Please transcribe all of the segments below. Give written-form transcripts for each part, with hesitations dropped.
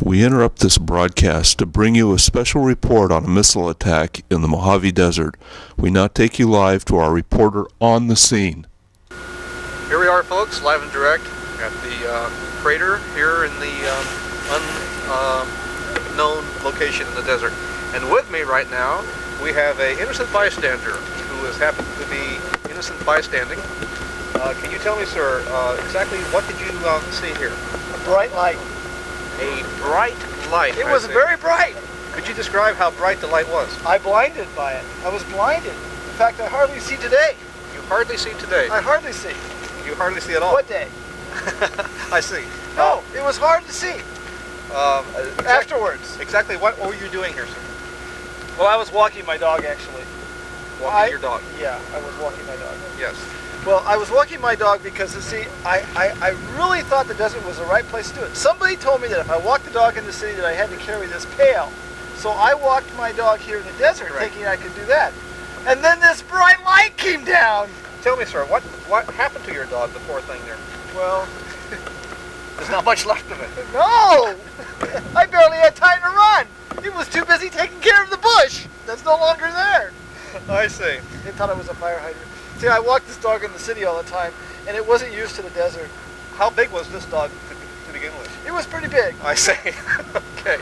We interrupt this broadcast to bring you a special report on a missile attack in the Mojave Desert. We now take you live to our reporter on the scene. Here we are, folks, live and direct at the crater here in the unknown location in the desert. And with me right now, we have an innocent bystander who has happened to be innocent bystanding. Can you tell me, sir, exactly what did you see here? A bright light. A bright light. It was very bright. Could you describe how bright the light was? I blinded by it. I was blinded. In fact, I hardly see today. You hardly see today? I hardly see. You hardly see at all? What day? I see. No, it was hard to see. Afterwards. Exactly what were you doing here, sir? Well, I was walking my dog, actually. Walking your dog? Yeah, I was walking my dog. Yes. Well, I was walking my dog because, you see, I really thought the desert was the right place to do it. Somebody told me that if I walked the dog in the city that I had to carry this pail. So I walked my dog here in the desert thinking I could do that. And then this bright light came down. Tell me, sir, what happened to your dog, the poor thing there? Well, there's not much left of it. No! I barely had time to run. It was too busy taking care of the bush. That's no longer there. I see. They thought it was a fire hydrant. See, I walked this dog in the city all the time, and it wasn't used to the desert. How big was this dog to begin with? It was pretty big. I see. Okay.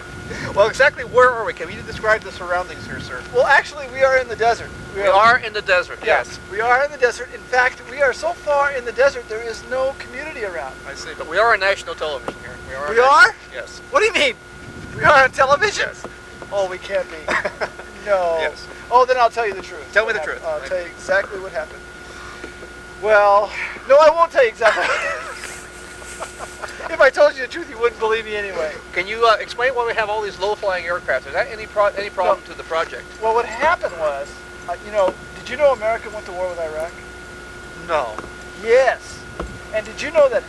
Well, exactly where are we? Can you describe the surroundings here, sir? Well, actually, we are in the desert. We are in the desert, yes. We are in the desert. In fact, we are so far in the desert, there is no community around. I see. But we are on national television here. We are? Yes. What do you mean? We are on television? Yes. Oh, we can't be. No. Yes. Oh, then I'll tell you the truth. Tell me the truth. I'll tell you exactly what happened. Well, no, I won't tell you exactly. If I told you the truth, you wouldn't believe me anyway. Can you explain why we have all these low-flying aircraft? Is that any problem to the project? Well, what happened was, did you know America went to war with Iraq? No. Yes. And did you know that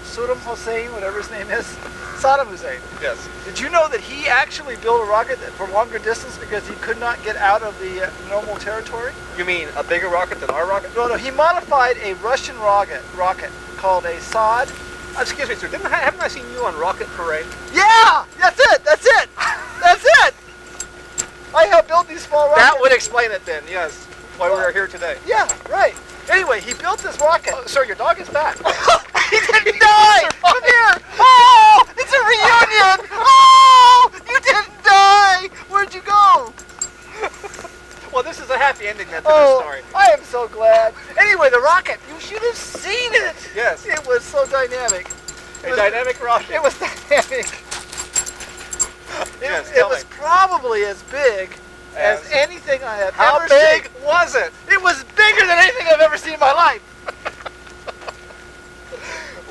Saddam Hussein, whatever his name is, Saddam Hussein. Yes. Did you know that he actually built a rocket for longer distance because he could not get out of the normal territory? You mean a bigger rocket than our rocket? No, he modified a Russian rocket called a Scud. Excuse me, sir. Haven't I seen you on Rocket Parade? Yeah, that's it. That's it. I helped build these small rockets. That would explain it then. Yes. Why we are here today. Yeah, right. Anyway, he built this rocket. Oh, sir, your dog is back. He didn't die! Come here! Oh! It's a reunion! Oh! You didn't die! Where'd you go? Well, this is a happy ending then to this story. I am so glad. Anyway, the rocket, you should have seen it! Yes. It was so dynamic. A dynamic rocket. It was dynamic. Yes, it was probably as big as anything I have ever seen. How big was it? It was bigger than anything I've ever seen in my life.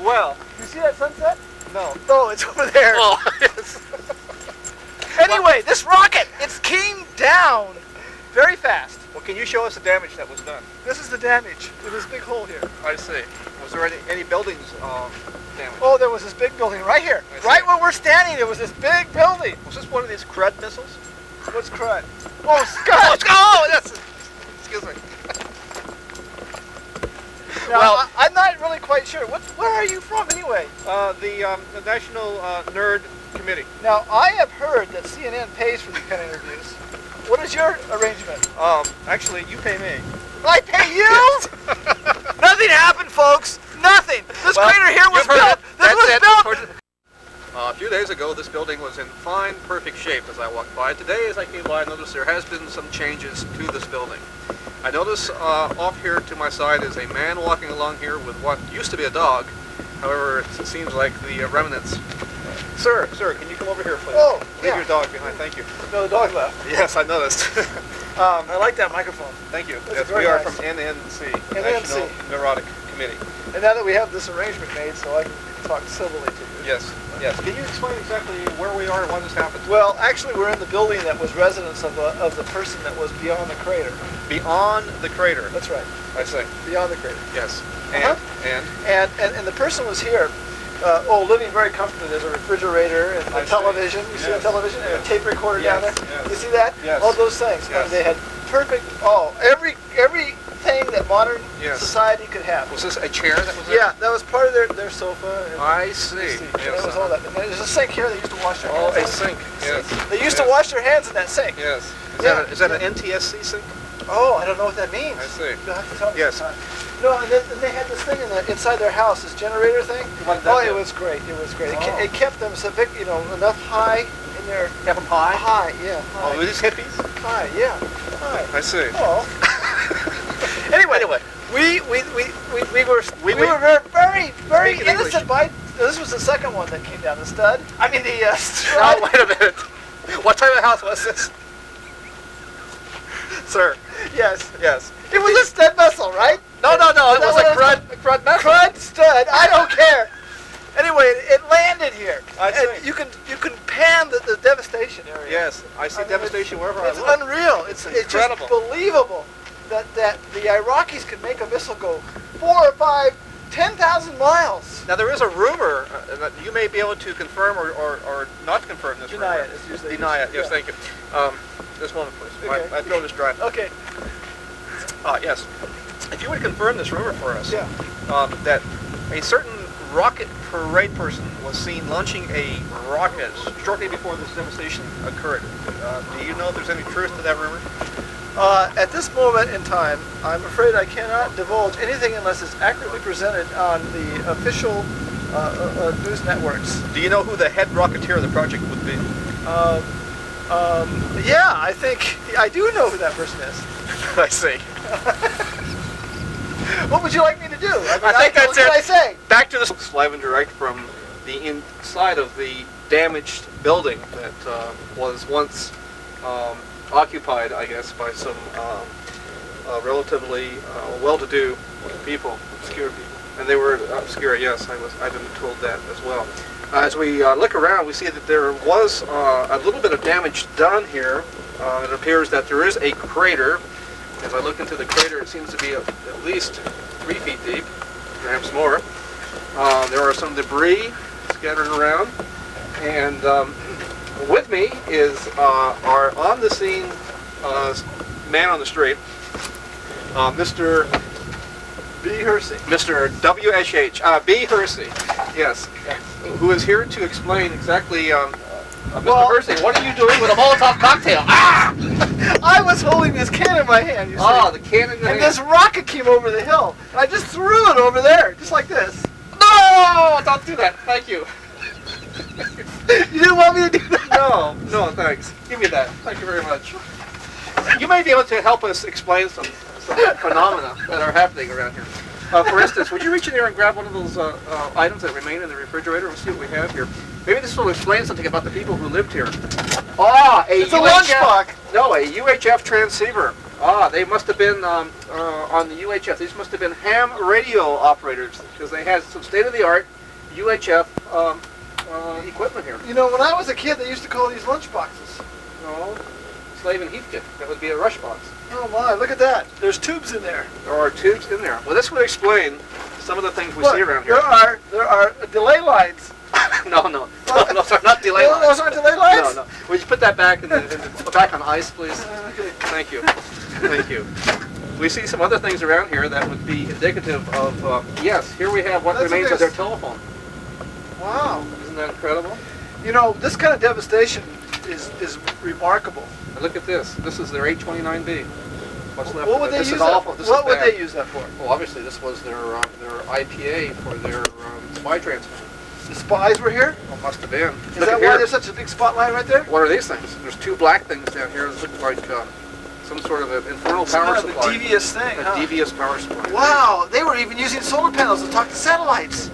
Well, you see that sunset? No. No, it's over there. Oh, yes. Anyway, this rocket, it came down very fast. Well, can you show us the damage that was done? This is the damage. There's this big hole here. I see. Was there any buildings damaged? Oh, there was this big building right here. Right where we're standing, there was this big building. Was this one of these Scud missiles? What's crud? Oh, Scud! Oh, yes. Excuse me. Now, well, I'm not really quite sure. Where are you from, anyway? The National Nerd Committee. Now, I have heard that CNN pays for these kind of interviews. What is your arrangement? Actually, you pay me. I pay you? Nothing happened, folks. Nothing. This crater here was built. This was built. A few days ago, this building was in fine, perfect shape as I walked by. Today, as I came by, I noticed there has been some changes to this building. I notice off here to my side is a man walking along here with what used to be a dog. However, it seems like the remnants. Sir, can you come over here, please? Oh, leave your dog behind. Thank you. No, the dog left. Yes, I noticed. I like that microphone. Thank you. Yes, we are from NNC, National Neurotic Committee. And now that we have this arrangement made, so I can talk civilly to you. Yes, yes. Can you explain exactly where we are and why this happened? Well, actually, we're in the building that was residence of the person that was beyond the crater. Beyond the crater? That's right. I see. Beyond the crater. Yes. And the person was here, living very comfortably. There's a refrigerator and a television. You see the television? And a tape recorder down there? Yes. You see that? Yes. All those things. Yes. And they had perfect, everything thing that modern Yes. society could have. Was this a chair that was there? Yeah, that was part of their sofa. And I see. that was all that. And there's a sink here. They used to wash their Oh, hands. a sink. Yes. They used to wash their hands in that sink. Yes. Is that an NTSC sink? Oh, I don't know what that means. I see. You'll have to tell me Yes. sometime. No, and they had this thing inside their house, this generator thing. What did that Oh, do? it was great. It was great. Oh. It kept them so big, enough high in their Kept them high? high. Yeah, Oh, high. were these hippies? High. Yeah, high. I see. Oh. Anyway, we were very very Speak in innocent English. by. This was the second one that came down. The Scud. I mean the Now, Scud. wait a minute. What type of house was this? Sir. Yes. Yes. It was a Scud vessel, right? No. It Is that was what a it was? crud vessel. Crud Scud. I don't care. Anyway, it landed here. I see. And you can pan the devastation area. Yes. I see I mean, devastation wherever I It's look. unreal. It's incredible. just believable that the Iraqis could make a missile go 4 or 5, 10,000 miles. Now there is a rumor that you may be able to confirm or not confirm this Deny rumor. it. It's usually Deny it. Yes, yeah. thank you. This moment, please. Okay. My throat is dry. Okay. Yes. If you would confirm this rumor for us, Yeah. that a certain rocket parade person was seen launching a rocket shortly before this devastation occurred. Do you know if there's any truth to that rumor? At this moment in time, I'm afraid I cannot divulge anything unless it's accurately presented on the official news networks. Do you know who the head rocketeer of the project would be? Yeah, I do know who that person is. I see. What would you like me to do? I think that's what can it. I say? Back to this live and direct from the inside of the damaged building that was once occupied, I guess, by some relatively well-to-do people, obscure people. And they were obscure, yes, I've been told that as well. As we look around, we see that there was a little bit of damage done here. It appears that there is a crater. As I look into the crater, it seems to be at least 3 feet deep, perhaps more. There are some debris scattered around. And with me is our on-the-scene man on the street, Mr. B. Hersey. Mr. W.H.H. B. Hersey, yes, who is here to explain exactly, Mr. Well- Hersey, what are you doing with a Molotov cocktail? Ah! I was holding this can in my hand, you see. Ah, the cannon in the And hand. this rocket came over the hill. And I just threw it over there, just like this. No! Don't do that. Thank you. You didn't want me to do that? No, thanks. Give me that. Thank you very much. You may be able to help us explain some phenomena that are happening around here. For instance, would you reach in there and grab one of those items that remain in the refrigerator and see what we have here? Maybe this will explain something about the people who lived here. Ah, It's a lunchbox. No, a UHF transceiver. Ah, they must have been on the UHF. These must have been ham radio operators because they had some state-of-the-art UHF equipment here. You know, when I was a kid, they used to call these lunchboxes. No, Slave and Heathkit. That would be a rush box. Oh my, look at that. There's tubes in there. There are tubes in there. Well, this would explain some of the things we Look, see around here. there are delay lines. No, those are not delay lines. Those aren't delay lines? No. Would you put that back back on ice, please? Okay. Thank you. Thank you. We see some other things around here that would be indicative of, yes, here we have what That's remains okay. of their telephone. Wow. Isn't that incredible? You know, this kind of devastation is remarkable. And look at this. This is their 829B. What's left What of would it? they This use is that awful. for? This What is would bad. they use that for? Well, obviously, this was their IPA for their spy transmitter. The spies were here? Well, must have been. Is Look that at why here. there's such a big spotlight right there? What are these things? There's 2 black things down here that look like some sort of an infernal Some power kind of a supply. devious thing, A huh? devious power supply. Wow, they were even using solar panels to talk to satellites.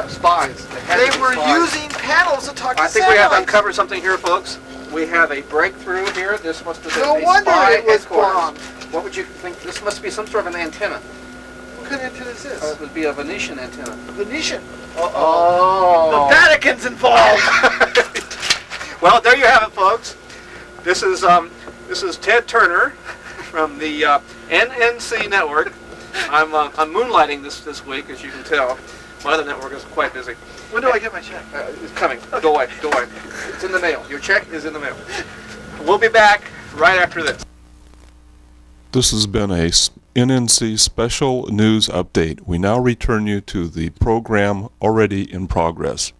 Spies. had They to be were spies. using panels to talk to I think we have satellites. uncovered something here, folks. We have a breakthrough here. This must have been No a wonder spy it was headquarters. bombed. What would you think? This must be some sort of an antenna. What kind of antenna is this? It would be a Venetian antenna. Venetian. Oh. The Vatican's involved. Well, there you have it, folks. This is Ted Turner from the NNC network. I'm moonlighting this week, as you can tell. My other network is quite busy. When do I get my check? It's coming. Go away. It's in the mail. Your check is in the mail. We'll be back right after this. This has been a NNC Special News Update. We now return you to the program already in progress.